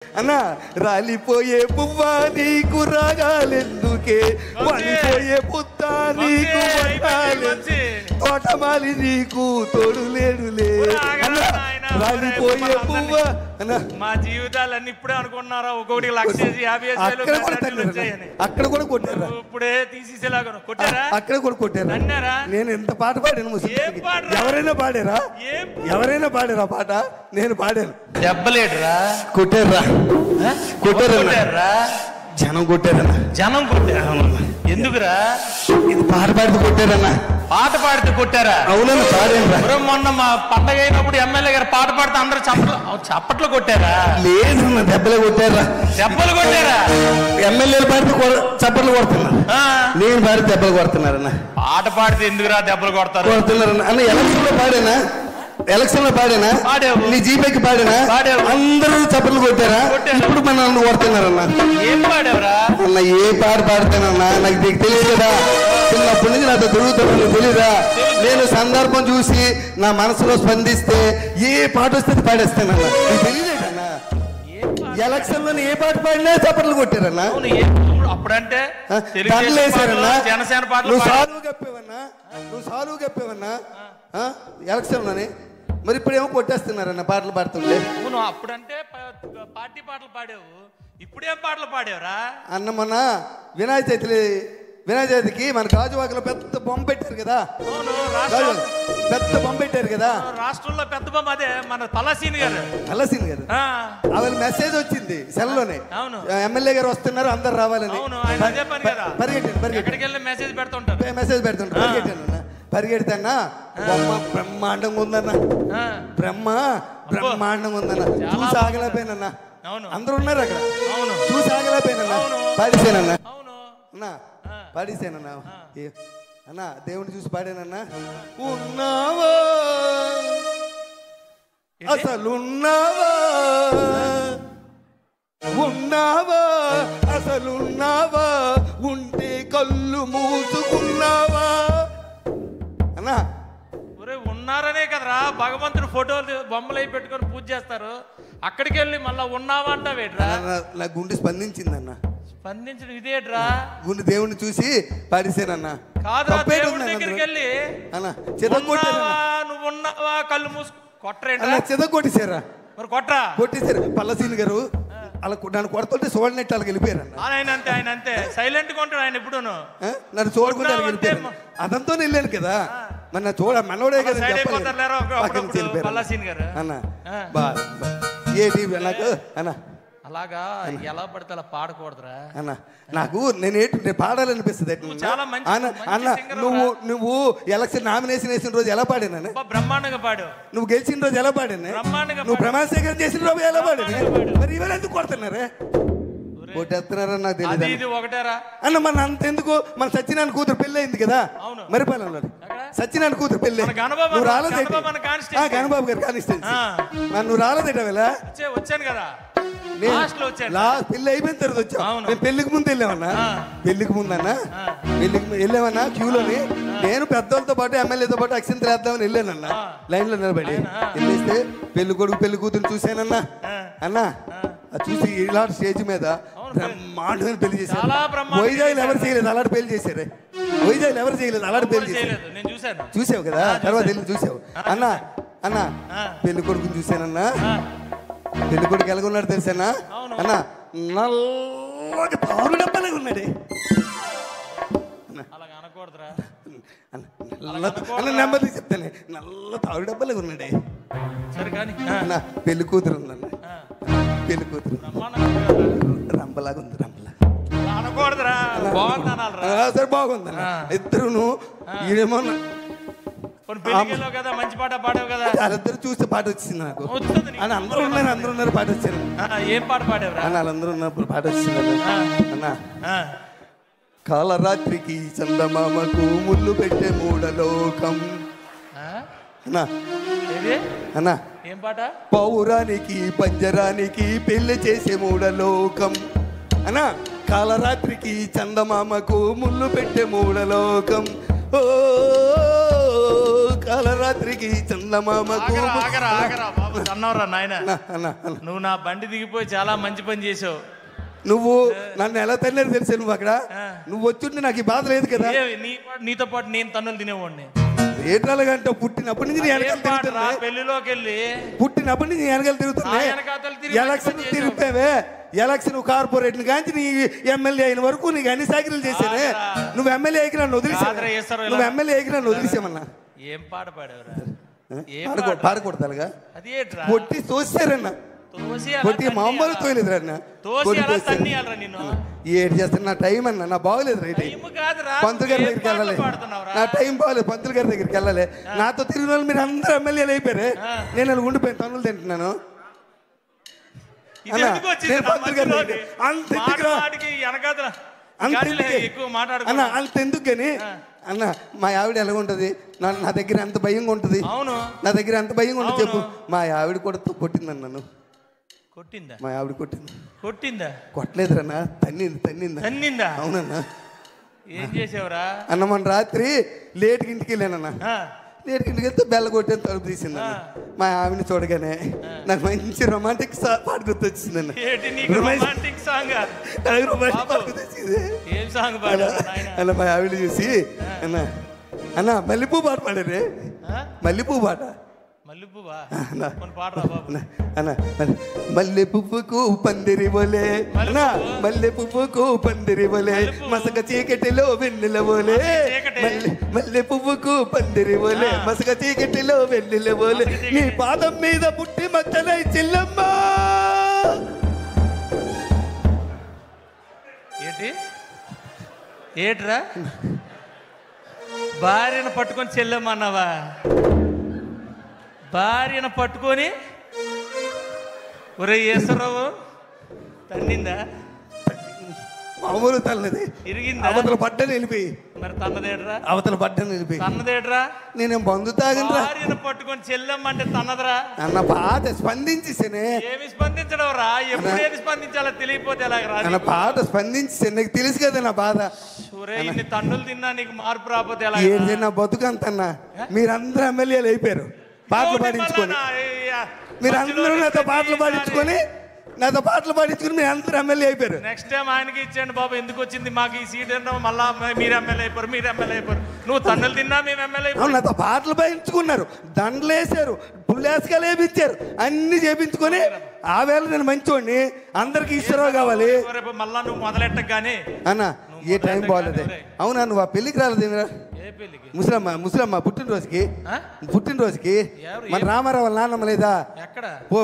అన్నా రాలిపోయే పువ్వా నీకు రాగాలెందుకే, వాలిపోయే పుత్త నీకు తోటమాలి నీకు తోడు లేడులే. రాలిపోయే పువ్వా మా జీవితాలన్నీ ఇప్పుడే అనుకున్నారా ఒక్కొక్కటి 1,50,000 అక్కడ కూడా కొట్టారా? ఇప్పుడే తీసేసేలాగా కొట్టారా? అక్కడ కూడా కొట్టారా? అన్నారా? నేను ఎంత పాట పాడాను. ఎవరైనా పాడారా? ఎవరైనా పాడారా పాట? నేను పాడాను. దెబ్బలేడురా, కొట్టారా? కొట్టారా? జనం కొట్టారన్నా. జనం కొట్టారా? ఎందుకురా? ఇది పాట పాడితే కొట్టారన్నా. పాట పాడితే కొట్టారా? అవునన్నా పాడాను. మొన్న మా పండగ అయినప్పుడు ఎమ్మెల్యే గారు పాట పాడితే అందరూ చప్పట్లు కొట్టారా? లేదన్నా, దెబ్బలే కొట్టారా? దెబ్బలు కొట్టారా? ఎమ్మెల్యేలు పాడితే చప్పట్లు కొడుతున్నారు, నేను పాడితే దెబ్బలు కొడుతున్నారన్నా. పాట పాడితే ఎందుకురా దెబ్బలు కొడుతున్నారన్నా? అన్న ఎలక్షన్ లో పాడేనా? ఎలక్షన్ లో పాడేనా? నీ జీపేకి పాడేనా? అందరూ చప్పట్లు కొట్టారా? ఇప్పుడు మన నన్ను కొడుతున్నారన్నా. ఏం పాడేవరా అన్న? ఏ పాట పాడతానన్నా? నాకు తెలియదు కదా, చిన్నప్పటి నుంచి నాతో తిరుగుతాను, తెలీదా? నేను సందర్భం చూసి నా మనసులో స్పందిస్తే ఏ పాట వస్తే పాడేస్తానన్నా. నీకు తెలియదేటన్నా? ఎలక్షన్ లో ఏ పాట పాడినా చప్పట్లు కొట్టారన్నా. అప్పుడంటే వేసారన్నా. జనసేన పాటలు నువ్వు సాలువు కప్పేవన్నా, నువ్వు సాలువు కప్పేవన్నా ఎలక్షన్ లోనే. మరి ఇప్పుడేమో కొట్టేస్తున్నారన్న పాటలు పాడుతుండే. అవును, అప్పుడంటే పార్టీ పాటలు పాడావు, ఇప్పుడేం పాటలు పాడేవరా? అన్న మొన్న వినాయక చవితికి మన గాజువాకలో పెద్ద బొమ్మ పెట్టారు కదా. పెద్ద బొమ్మ పెట్టారు కదా రాష్ట్రంలో. పెద్ద బొమ్మ అదే మన పలాసీన్ గారు. ఆవిడ మెసేజ్ వచ్చింది సెల్లోనే, ఎమ్మెల్యే గారు వస్తున్నారు అందరు రావాలని. ఎక్కడికి మెసేజ్ పెడుతుంటారు, పరిగెడతానా బొమ్మ బ్రహ్మాండంగా ఉందన్న. బ్రహ్మాండంగా ఉందన్న. చూసి ఆగలేకపోయినన్నా. అందరూ ఉన్నారు అక్కడ, చూసి ఆగలేకపోయినన్నా. పాడిసేనన్నా, పాడిసేనన్నా. అన్నా దేవుని చూసి పాడానన్నా. ఉన్నావా అసలున్నావా, ఉన్నావా అసలున్నావా, ఉంటే కళ్ళు మూసుకున్నావా అన్నా. ఉన్నారనే కదరా భగవంతుడు ఫోటోలు బొమ్మలు అయి పెట్టుకొని పూజ చేస్తారు. అక్కడికి వెళ్ళి మళ్ళా ఉన్నావా అంటావేట్రా? నా గుండె స్పందించిందన్న. స్పందించడం ఇదేట్రా? గుండె దేవుడిని చూసి పాడిసేనన్నా. కాదురా, దేవుడి దగ్గరికి వెళ్ళి నువ్వు ఉన్నావా కళ్ళు మూసు కొట్టరేంట్రా? చెదగొట్టేశారా? మరి కొట్టరా? కొట్టేశారు. పల్లసీని గారు అలా నన్ను కొడుతుంటే చూడనట్టు వాళ్ళకి వెళ్ళిపోయారు. ఆయన అంతే సైలెంట్ గా ఉంటాడు ఆయన. ఎప్పుడు నన్ను చూడకుండా వెళ్ళిపోయారు. అదంతా వెళ్ళాను కదా, మన చూడ మనోడే కదా అన్న. ఏంటి నాకు అన్న అలాగా ఎలా పడితే అలా పాడకూడదురా అన్న. నాకు నేను పాడాలనిపిస్తుంది అన్న. నువ్వు ఎలక్షన్ నామినేషన్ వేసిన రోజు ఎలా పాడాను? బ్రహ్మాండంగా పాడు. నువ్వు గెలిచిన రోజు ఎలా పాడాను? నువ్వు ప్రమాణ స్వీకారం చేసిన రోజు ఎలా పాడాను? మరి ఇవాళ ఎందుకు కొడుతున్నారే? కొట్టేస్తున్నారని నాకు తెలియదు అన్న. మన అంత ఎందుకు? మన సత్యనారాయణ కూతురు పెళ్ళి అయింది కదా మరిపాలెంలో. సత్యనారాయణ కూతురు పెళ్ళి నువ్వు రాలేదు. గణబాబు గారు కానిస్టెన్సీ నువ్వు రాలేదేట వేళ వచ్చాను కదా. పెళ్లి అయిపోయిన తర్వాత వచ్చావు. మేము పెళ్లికి ముందు వెళ్ళామన్నా. పెళ్లికి ముందన్నా వెళ్ళామన్నా క్యూలోని. నేను పెద్దవాళ్ళతో పాటు ఎమ్మెల్యేతో పాటు అక్షంతలు వేద్దామని వెళ్ళానన్నా. లైన్ లో నిలబడి వెళ్ళేస్తే పెళ్లి కొడుకు పెళ్లి కూతురు చూశానన్నా. అన్నా అది చూసి ఇలాంటి స్టేజ్ మీద బ్రహ్మాండమైన పెళ్లి చేశారు. వైజాగ్లో ఎవరు చేయలేదు అలాంటి పెళ్లి చేశారే. వైజాగ్లో ఎవరు చేయలేదు అలాంటి పెళ్లి చేశారు. చూసావు కదా, తర్వాత వెళ్ళి చూసావు అన్నా. అన్నా పెళ్లి కొడుకుని చూశానన్నా. పెళ్లి కొడుకు ఎలాగున్నాడు తెలుసానా అన్నా? నల్లగా తారు డబ్బాలే ఉన్నాడే. నెమ్మది చెప్తానే, నల్ల తారు డబ్బాలే ఉన్నాడే అన్న. పెళ్లి కూతురు ఉందన్న. పెళ్లి కూతురు రంపలాగా ఉంది. సరే బాగుందన్న. ఇద్దరును ఈడేమన్నా మంచి పాట పాడావు కదా. వాళ్ళిద్దరు చూస్తే పాట వచ్చింది నాకు. అందరూ ఉన్నారు పాట వచ్చాను. ఏం పాట పాడావు? వాళ్ళందరూ ఉన్నప్పుడు పాట వచ్చింది అన్న. కాలరాత్రికి చందమామకు ముళ్ళు పెట్టే మూడలోకం అన్నా. అన్నా ఏం పాట? పౌరానికి పంజరానికి పెళ్లి చేసే మూడలోకం అన్నా. కాలరాత్రికి చందమామకు ముళ్ళు పెట్టే మూడలోకం. ఓ కాలరాత్రికి చందమామకు అన్నవరా నాయన, నువ్వు నా బండి దిగిపోయి చాలా మంచి పని చేసావు. నువ్వు నన్ను ఎలా తల్లేదు తెలుసా? నువ్వు అక్కడ నువ్వు వచ్చుంటే నాకు ఈ బాధ లేదు కదా. నీతో పాటు నేను తన్నులు తినేవాడిని. ఏటాలంటే పుట్టినప్పటి నుంచి పెళ్లిలోకి వెళ్ళి పుట్టినప్పటి నుంచి వెనకాల తిరుగుతున్నా. ఎలక్షన్ తిరిగిపోయావే, ఎలక్షన్ కార్పొరేట్ కానీ నీ ఎమ్మెల్యే అయిన వరకు నీకు అన్ని సాకిరీలు చేశానే. నువ్వు ఎమ్మెల్యే అయికి నన్ను వదిలేసావు. నువ్వు ఎమ్మెల్యే అయికి నన్ను వదిలేసామన్నా. ఏం పాట పాడేవరా? పాడకూడదుగా కొట్టి తోసారన్నా. కొట్టి మామూలు తోయలేదురన్నా. ఏడు చేస్తాను నా టైం అన్నా, నా బాగోలేదు. రైట్ పంతులు గారి దగ్గరికి వెళ్ళాలి, నా టైం బాగోలేదు. పంతులు గారి దగ్గరికి వెళ్ళాలి. నాతో తిరిగిన వాళ్ళు మీరు అందరూ ఎమ్మెల్యేలు అయిపోయారు. నేను అలా ఉండిపోయాను, తన్నులు తింటున్నాను. అంతెందుకు కానీ అన్న మా ఆవిడ ఎలా ఉంటది? నా దగ్గర ఎంత భయంగా ఉంటది. నా దగ్గర ఎంత భయంగా ఉంటుంది చెప్పు. మా ఆవిడ కూడా కొట్టిందన్న. నన్ను కొట్టిందా? మా ఆవిడ కొట్టిందా? కొట్టలేదురన్నా, తన్నిందా. అవునన్నా. ఏం చేసావురా? అన్న మన రాత్రి లేట్కి ఇంటికి వెళ్ళానన్నా. లేట్కి ఇంటికి వెళ్తే బెల్ల కొట్టాను, తలుపు తీసిందన్న. మా ఆవిడని చూడగానే నాకు మంచి రొమాంటిక్ పాట గుర్తొచ్చిందన్న. అన్న మా ఆవిడ చూసి అన్న మల్లెపూ పాట పాడారే. మల్లెపూ పాట. మల్లె పువ్వుకు పందిరి బోలే, మల్లె పువ్వుకు పందిరి బోలే, మసక చీకటిలో వెన్నెల బోలే. మల్లె పువ్వుకు పందిరి బోలే, మసక చీకటిలో వెన్నెల బోలే. నీ పాదం మీద పుట్టి మచ్చలై చెల్లమ్మ. ఏట్రా భార్యను పట్టుకొని చెల్లమ్మన్నావా? భార్యను పట్టుకొని ఒరే ఈశ్వరరావు తన్నిందా? మామూలు తల్లది. ఇరిగిందా? అవతల పడ్డని వెళ్ళిపోయి. మరి తన్నదేట్రా? అవతల పడ్డని వెళ్ళిపోయి. తన్నదేట్రా? నేనేం బంధు తాగనరా. భార్యను పట్టుకొని చెల్లమ్మంటే తన్నదరా? అన్న పాట స్పందించేసేనే. ఏమి స్పందించడం రా? ఎప్పుడు ఏది స్పందించాలో తెలియపోతే ఎలాగరా? అన్న పాట స్పందించేసే, నీకు తెలుసు కదా నా బాధ. ఇన్ని తన్నులు తిన్నా నీకు మార్పు రాకపోతే ఎలా? ఏంటి నా బతుకంతన్నా. మీరందరూ ఎమ్మెల్యేలు అయిపోయారు పాటలు పాడించుకొని. మీరందరూ నాతో పాటలు పాడించుకొని మీరు అందరూ ఎమ్మెల్యే అయిపోయారు. నెక్స్ట్ టైం ఆయనకి ఇచ్చేయండి బాబు. ఎందుకు వచ్చింది మాకు ఈ సీట్ అంటే మళ్ళా మీరు ఎమ్మెల్యే అయిపోరు. నువ్వు తన్నులు తిన్నా మేము ఎమ్మెల్యే అయిపోయాం. నాతో పాటలు పాడించుకున్నారు, దండలు వేసారు, పుల్లేసుకాలు వేయించారు, అన్ని చేపించుకొని ఆ వేళ నేను మంచోడిని. అందరికి ఈశ్వరరావు కావాలి. మళ్ళా నువ్వు మొదలెట్టకు కానీ అన్న ఏ టైం బాగాలేదే. అవునా నువ్వు ఆ పెళ్లికి రాలేదు? ముసలమ్మ పుట్టినరోజుకి మన రామారావు వాళ్ళ నాన్నమ్మ లేదా?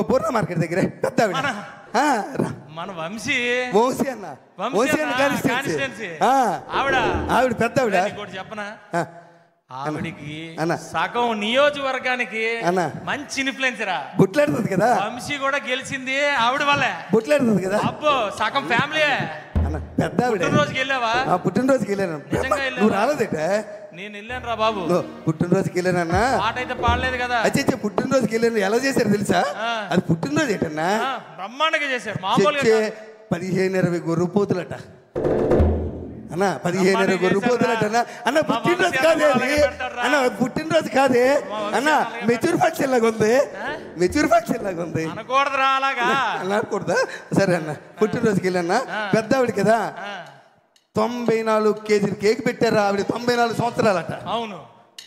పూర్ణ మార్కెట్ దగ్గర పెద్ద మన వంశీ అన్న. ఆవిడ పెద్ద ఆవిడ. చెప్పనా? ఆవిడికి సగం నియోజకవర్గానికి మంచి ఇన్ఫ్లుయెన్సరా. బుట్లాడుతుంది కదా. వంశీ కూడా గెలిచింది ఆవిడ వల్లే. బుట్లాడుతుంది కదా. అబ్బో సగం ఫ్యామిలీ. పెద్ద పుట్టినరోజుకి వెళ్ళావా? పుట్టినరోజుకి వెళ్ళాను. నువ్వు రాలేదేట? నేను వెళ్ళాను రా బాబు. పుట్టినరోజుకి వెళ్ళానన్నా. పాట అయితే పాడలేదు కదా. అచ్చే పుట్టినరోజుకి వెళ్ళాను. ఎలా చేశారు తెలుసా? అది పుట్టినరోజు ఏంటన్నా బ్రహ్మాండంగా చేశారు. మామూలుగా 15-20 గొర్రె పోతులట అన్న. 15-20 గొర్రె పోతులట అన్న. పుట్టినరోజు కాదే అన్న, పుట్టినరోజు కాదే అన్న. మెచ్యూర్ ఫంక్షన్ లాగా ఉంది. అనకూడదురా అలాగా. అనకూడదా? సరే అన్న. పుట్టినరోజుకి వెళ్ళన్నా. పెద్ద ఆవిడ కదా. 94 కేజీలు కేక్ పెట్టారా ఆవిడ. 94 సంవత్సరాలట. అవును,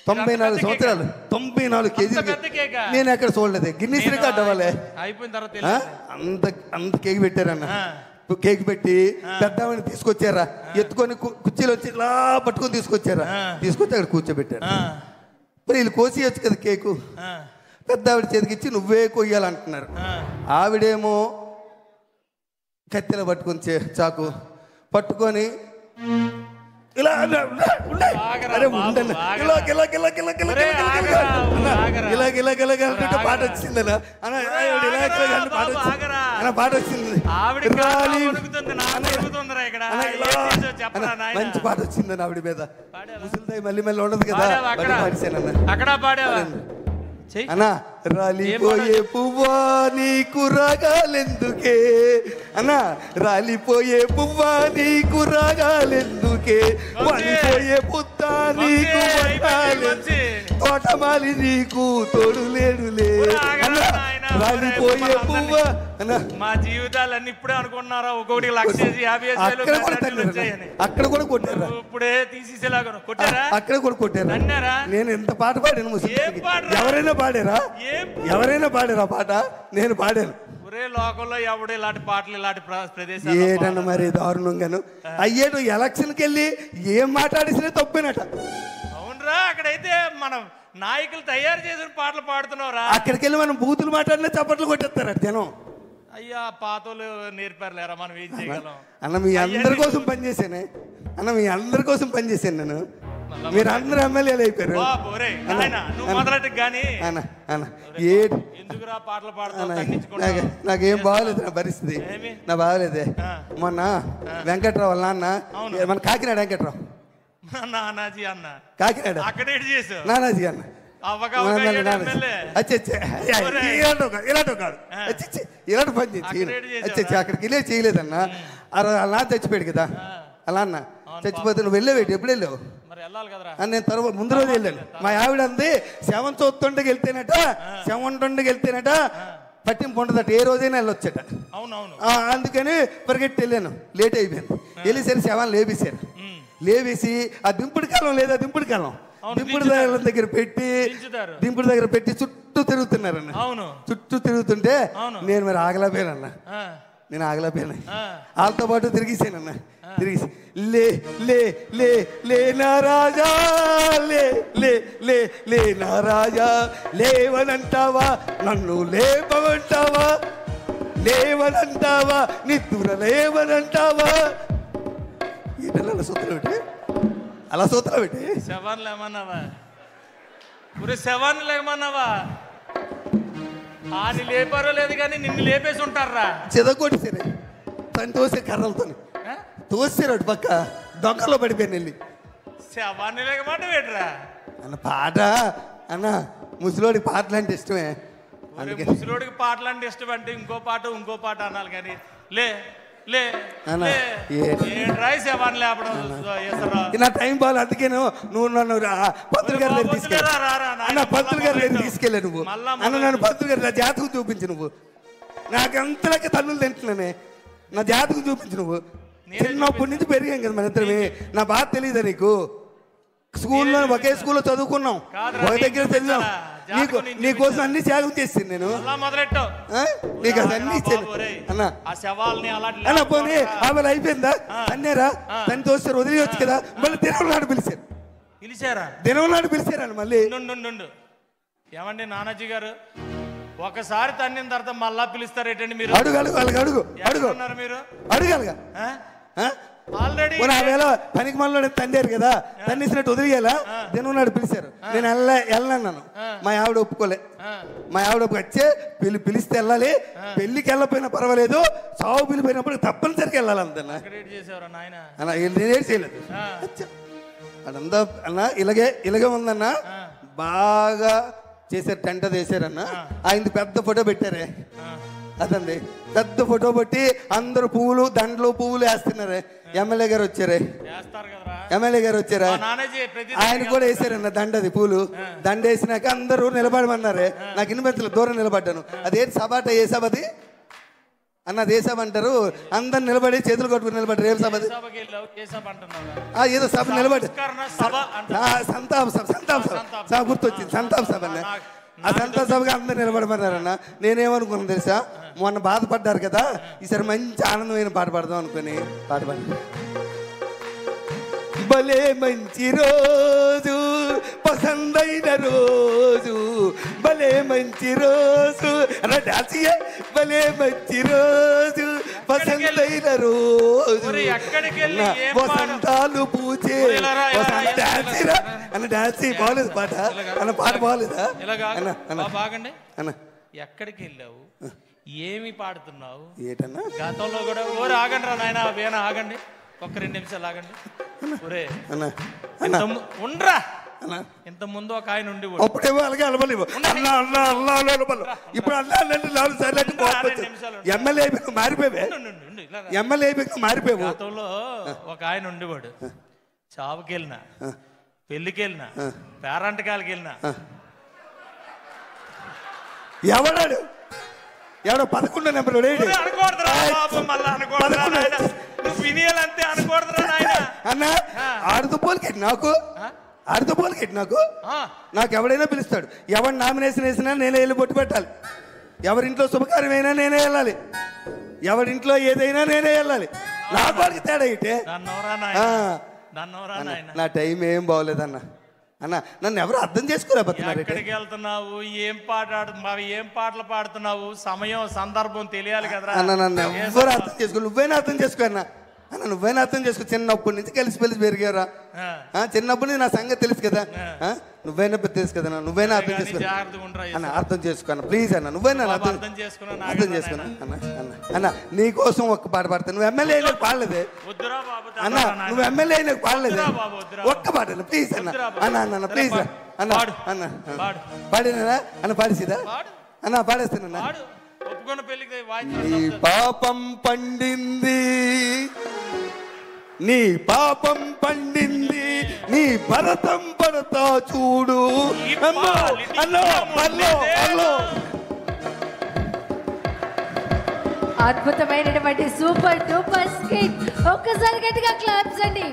94 సంవత్సరాలు. 94 కేజీలు నేను ఎక్కడ చూడలేదు. గిన్నీస్ రికార్డ్ అవ్వాలి. అయిపోయిన తర్వాత అంత కేక్ పెట్టారన్న. కేక్ పెట్టి పెద్ద ఆవిడని తీసుకొచ్చారా, ఎత్తుకొని కుర్చీలో వచ్చి ఇలా పట్టుకొని తీసుకొచ్చి అక్కడ కూర్చోబెట్టారు. మరి వీళ్ళు కోసేయచ్చు కదా కేకు. పెద్ద ఆవిడ చేతికి ఇచ్చి నువ్వే కొయ్యాలంటున్నారు. ఆవిడేమో కత్తెల పట్టుకొని చాకు పట్టుకొని ఇలా పాట వచ్చింది. పాట వచ్చింది. మంచి పాట వచ్చిందని ఆవిడ మీద. ముసలిదాయి మళ్ళీ మళ్ళీ ఉండదు కదా. అక్కడ పాడేవా? అన్నా రాలిపోయే పువ్వా నీకు రాగాలెందుకే అన్నా, రాలిపోయే పువ్వా నీకు రాగాలెందుకే, బతుకే వాలిపోయే పుత్త నీకు తోటమాలి నీకు తోడు లేడులే రాలిపోయే పువ్వ. మా జీవితాలన్నీ ఇప్పుడే అనుకున్నారా ఒక్కొక్కటి 1,50,000 అక్కడ కూడా కొట్టారా? ఇప్పుడే తీసేసేలాగా కొట్టారా? అక్కడ కూడా కొట్టారా? అన్నారా? నేను ఎంత పాట పాడాను ఎవరైనా పాడారా? ఎవరైనా పాడారా పాట? నేను పాడాను. ఒరే లోకంలో ఎవడు ఇలాంటి పాటలు ఇలాంటి ప్రదేశాలు ఏటన్నా మరి దారుణంగాను అయ్యేటు ఎలక్షన్కి వెళ్ళి ఏం మాట్లాడేసినా తప్పేనట. అవునరా, అక్కడైతే మనం నాయకులు తయారు చేసిన పాటలు పాడుతున్నావురా. అక్కడికి వెళ్ళి మనం బూతులు మాట్లాడినా చప్పట్లు కొట్టేస్తారట జనం. అయ్యా పాతోళ్ళు నేర్పారులేరా, మనం ఏం చేయగలం అన్న. మీ అందరి కోసం పనిచేసానే అన్న, మీ అందరి కోసం పనిచేసాను నేను. మీరు అందరూ ఎమ్మెల్యేలు అయిపోయారు. నాకేం బాగోలేదు నా పరిస్థితి, నా బాగోలేదే. మొన్న వెంకట్రావు వాళ్ళ నాన్న మన కాకినాడ వెంకట్రావు నానాజీ అన్న కాకినాడ నానాజీ అన్న ఇలాంటి పని చేసి అక్కడికి వెళ్ళే చేయలేదన్న. అలా చచ్చిపోయాడు కదా అలా అన్న. చచ్చిపోతే నువ్వు వెళ్ళేవేటి? ఎప్పుడు వెళ్ళావు? నేను తర్వాత ముందు రోజు వెళ్ళాను. మా ఆవిడ అంది శవం చూస్తుండకి వెళ్తేనట, శవం ఉండకి వెళ్తేనట పట్టింపు ఉండదట, ఏ రోజైనా వెళ్ళొచ్చట. అందుకని పరిగెట్టి వెళ్ళాను. లేట్ అయిపోయాను. వెళ్ళేసరి శవాన్ని లేపేశారు. లేవేసి ఆ దింపుడు కాలం లేదా, దింపుడు కాలం దింపుడు దగ్గర పెట్టి చుట్టూ తిరుగుతున్నారన్న. చుట్టూ తిరుగుతుంటే నేను మరి ఆగలేకపోయానన్న. నేను ఆగలేకపోయాను. వాళ్ళతో పాటు తిరిగేసానన్న. తిరిగి లే లే లే లే నా రాజా, లే లే లే లే నా రాజా, లేవనంటావా నన్ను లేపమంటావా, లేవనంటావా నిద్ర లేవనంటావా. ఏంటన్నా అలా సూత్రం పెట్టి, అలా సూత్రం పెట్టి శవాన్ని లేమన్నావా? శవాన్ని లేమన్నావా? ఆని లేపారో లేదు కానీ నిన్ను లేపేసి ఉంటారా? చెదగొట్టేసారు తను తోసే కర్రలతో తోసారు. అటు పక్క దొంగలో పడిపోయాను వెళ్ళి. శవాన్ని లేకమాట వేటరా అన్న పాట అన్న. ముసలోడికి పాటలు అంటే ఇష్టమే. ముసలోడికి పాటలు అంటే ఇష్టం అంటే ఇంకో పాట అనాలి కానీ లే లే శవాన్ని లేపడం నా టైం బాగా. అందుకే నువ్వు నన్ను పంతులు గారి దగ్గర తీసుకెళ్ళా అన్న. పంతులు గారి దగ్గర తీసుకెళ్ళా నువ్వు అన్న. నన్ను పంతులు గారి నా జాతకం చూపించు. నువ్వు నాకంతలకి తన్నులు తింటున్నానే. నా జాతకం చూపించు. నువ్వు చిన్నప్పటి నుంచి పెరిగాం కదా మన ఇద్దరమే. నా బాధ తెలియదా నీకు? స్కూల్లో ఒకే స్కూల్లో చదువుకున్నాం, ఒక దగ్గర చదివాం. నీకోసం అన్ని త్యాగం చేసింది నేను. నీకు అది అన్ని ఇచ్చాను అన్న. అన్న పోనీ ఆమె అయిపోయిందా? అన్నారా? తను తోస్తారు వదిలేయచ్చు కదా. మళ్ళీ దినవనాడు పిలిచారు. దినవనాడు పిలిచారని మళ్ళీ. ఏమండి నానాజీ గారు, ఒకసారి తన్నిన తర్వాత మళ్ళా పిలుస్తారేటండి మీరు? అడుగు అడుగు అడుగు అడుగు మీరు అడగాలిగా. ఆల్రెడీ పనికి మనలో తండారు కదా, తన్నేసినట్టు వదిలేయాలా? దినవనాడు పిలిచారు. నేను వెళ్ళన్నాను. మా ఆవిడ ఒప్పుకోలే. మా ఆవిడ వచ్చే పిలిస్తే వెళ్ళాలి, పెళ్లికి వెళ్ళకపోయినా పర్వాలేదు, సాగు పిలిపోయినప్పుడు తప్పనిసరికి వెళ్ళాలి అంతన్నా. నేనేం చేయలేదు అదంతా అన్న. ఇలాగే ఉందన్న. బాగా చేశారు, టెంట చేశారన్న. ఆయనది పెద్ద ఫోటో పెట్టారే అదండి. పెద్ద ఫోటో పెట్టి అందరు పువ్వులు దండలు పువ్వులు వేస్తున్నారే. ఎమ్మెల్యే గారు వచ్చారా? ఆయన కూడా వేసారన్న దండది పూలు. దండ వేసినాక అందరూ నిలబడమన్నారే. నాకు ఇన్వెంతలు దూరం నిలబడ్డాను. అదేంటి సభ ఏ సభది అన్న? ఏ సభ అంటారు? అందరు నిలబడి చేతులు కొట్టుకుని నిలబడ్డారు. ఏం సభది? ఏదో సభ నిలబడి సంతాప సభ గుర్తొచ్చింది. సంతాప సభ అన్న. ఆ సంతాప సభగా అందరు నిలబడమన్నారన్న. నేనేమనుకున్నాను తెలుసా? మొన్న బాధపడ్డారు కదా, ఈసారి మంచి ఆనందమైన పాట పాడదాం అనుకుని పాట పాడాను. భలే మంచి రోజు పసందైన రోజు, భలే మంచి రోజు డాన్సియే. భలే మంచి రోజు పసందైన రోజు, వసంతాలు పూచే డాన్సీరా అన్న. డాన్సీ బాగలేదు పాట అన్న. పాట బాగలేదా అన్న? బాగండి అన్న. ఎక్కడికి వెళ్ళావు? ఏమి పాడుతున్నావు? ఏటన్నా గతంలో కూడా ఆగండి రా నాయన, వేణ ఆగండి, ఒక్క 2 నిమిషాలు ఆగండి. ఉండరా ఇంత ముందు ఒక ఆయన ఉండి అప్పుడేమో అలాగే అలవలేవు. ఇప్పుడు ఎమ్మెల్యే మారిపోయావు. ఎమ్మెల్యే మారిపోయావు. గతంలో ఒక ఆయన ఉండేవాడు. చావుకి వెళ్ళినా, పెళ్లికి వెళ్ళినా, పేరంటకాలకి వెళ్ళినా, ఎవడాడు 11 నెంబర్ అనుకోడదురా బాబు, మళ్ళా అనుకోడదురా నాయన. నువ్వు వినియాలంతే, అనుకోడదురా నాయన. అన్న ఆడుతుపోలికెట్టి నాకు నాకు ఎవడైనా పిలుస్తాడు. ఎవరు నామినేషన్ వేసినా నేనే వెళ్ళి బొట్టు పెట్టాలి. ఎవరింట్లో శుభకార్యమైనా నేనే వెళ్ళాలి. ఎవరింట్లో ఏదైనా నేనే వెళ్ళాలి. నా వాడికి తేడా ఇటే. నా టైం ఏం బాగోలేదన్న. అన్న నన్ను ఎవరు అర్థం చేసుకోలేకపోతున్నారు. ఎక్కడికి వెళ్తున్నావు, ఏం పాటలు పాడుతున్నావు, సమయం సందర్భం తెలియాలి కదా అన్న. నన్ను ఎవరు అర్థం చేసుకో, నువ్వైనా అర్థం చేసుకో అన్న. అన్న నువ్వైనా అర్థం చేసుకో. చిన్నప్పటి నుంచి కలిసి పెరిగారా? చిన్నప్పటి నుంచి నా సంగతి తెలుసు కదా. నువ్వైనా తెలుసు కదా. నువ్వైనా అర్థం చేసుకో అన్న. అర్థం చేసుకో అన్న ప్లీజ్ అన్న. నువ్వైనా అర్థం చేసుకున్నా అన్న. అన్న నీ కోసం ఒక్క పాట పాడతా. నువ్వు ఎమ్మెల్యే అయినాకు పాడలేదే అన్న. నువ్వు ఎమ్మెల్యే అయినాకు పాడలేదే ఒక్క పాట అన్న ప్లీజ్ అన్న. అన్న ప్లీజ్ అన్న. అన్న పాడినా అన్న? పాడేసిదా అన్న? పాడేస్తానన్నా. నీ పాపం పండింది, నీ పాపం పండింది, నీ భరతం పడతా చూడు. అద్భుతమైనటువంటి సూపర్ డూపర్ స్కిట్. ఒక్కసారి గట్టిగా క్లాప్స్ అండి.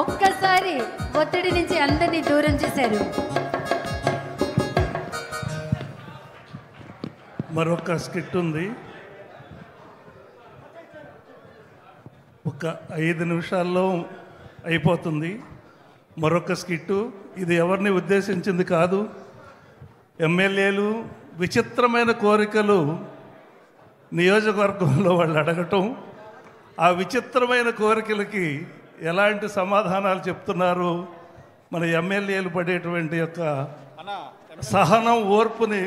ఒక్కసారి ఒత్తిడి నుంచి అందరినీ దూరం చేశారు. మరొక స్కిట్ ఉంది. ఒక 5 నిమిషాల్లో అయిపోతుంది మరొక స్కిట్టు. ఇది ఎవరిని ఉద్దేశించింది కాదు. ఎమ్మెల్యేలు విచిత్రమైన కోరికలు నియోజకవర్గంలో వాళ్ళు అడగటం, ఆ విచిత్రమైన కోరికలకి ఎలాంటి సమాధానాలు చెప్తున్నారు, మన ఎమ్మెల్యేలు పడేటువంటి యొక్క సహనం, ఓర్పుని